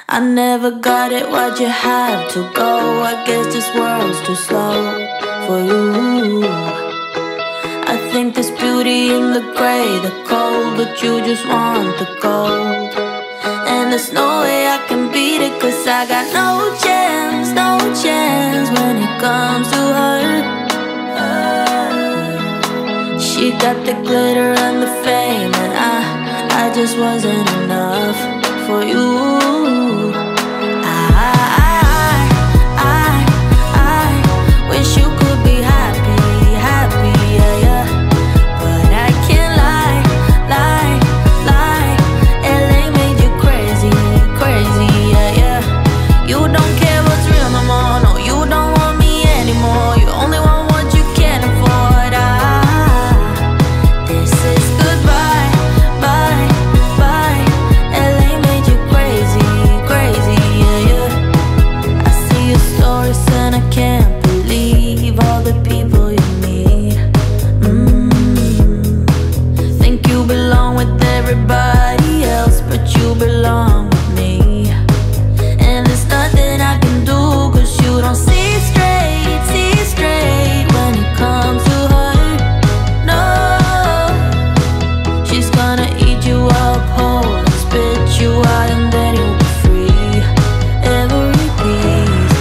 I never got it, why'd you have to go? I guess this world's too slow for you. I think there's beauty in the gray, the cold, but you just want the gold. And there's no way I can beat it, cause I got no chance, no chance when it comes to her. She got the glitter and the fame, and I just wasn't enough for you. I wish you could be happy, happy, yeah, yeah. But I can't lie, lie, lie. LA made you crazy, crazy, yeah, yeah. You don't care what's real no more, no, you don't want me anymore. You only want what you can't afford. This is goodbye, bye, bye. LA made you crazy, crazy, yeah, yeah. I see your stories and I can't believe all the people you meet. Think you belong with everybody else, but you belong with me. And there's nothing I can do, cause you don't see straight when it comes to her. No, she's gonna eat you up whole and spit you out, and then you'll be free. Every piece.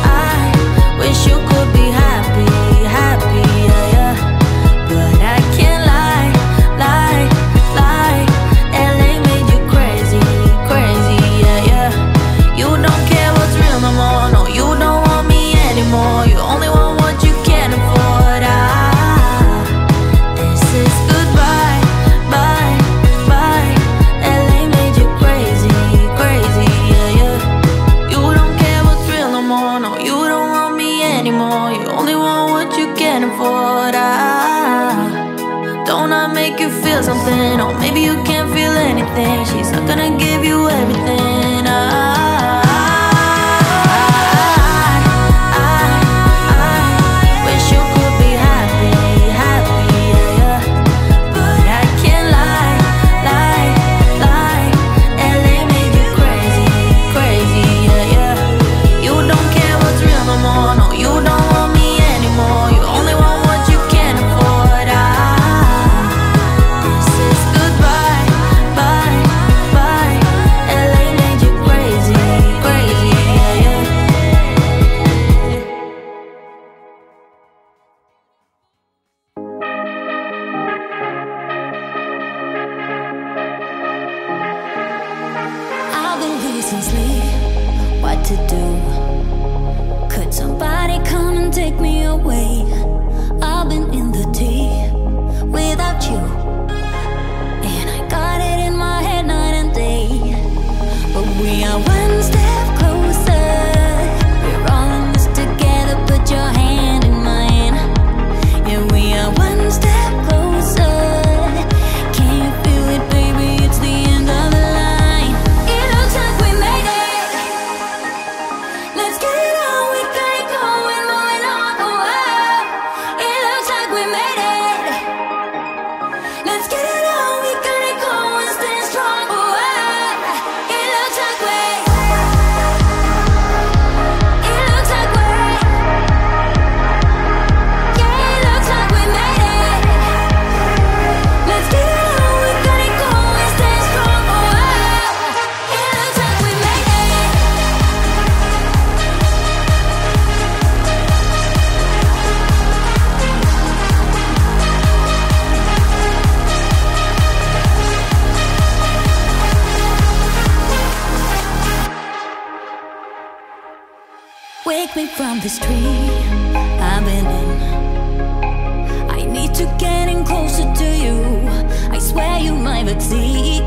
I wish you could be happy, happy, yeah, yeah. But I can't lie, lie, lie. LA made you crazy, crazy, yeah, yeah. You don't care what's real no more, no, you don't want me anymore. You only want what you can't afford. This is goodbye, bye, bye. LA made you crazy, crazy, yeah, yeah. You don't care what's real no more, no, you don't want me anymore. You only want what you can't afford. Don't I make you feel something? Or maybe you can't feel anything. She's not gonna give you everything. I wish you could be happy, happy, yeah, yeah. But I can't lie, lie, lie. LA made you crazy, crazy, yeah, yeah. You don't care what's real no more, no, you don't want me anymore. You only want what you can't afford. This is goodbye, bye, bye. LA made you crazy, crazy, yeah, yeah. I've been losing sleep, what to do? Could somebody come and take me away? I've been in the deep without you, and I got it in my head night and day. But we are one step closer. We're all in this together, put your hand in mine. Yeah, we are one step closer. Can you feel it, baby? It's the end of the line. It looks like we made it. Let's get it on, we got it going, moving on the world. It looks like we made it. Let's get it on, we got it going, stay strong. It looks like we. It looks like we. Yeah, it looks like we made it. Let's get it on, we got it going, stay strong. It looks like we made it. Wake me from this dream I've been in. I need to get in closer to you. I swear you might succeed.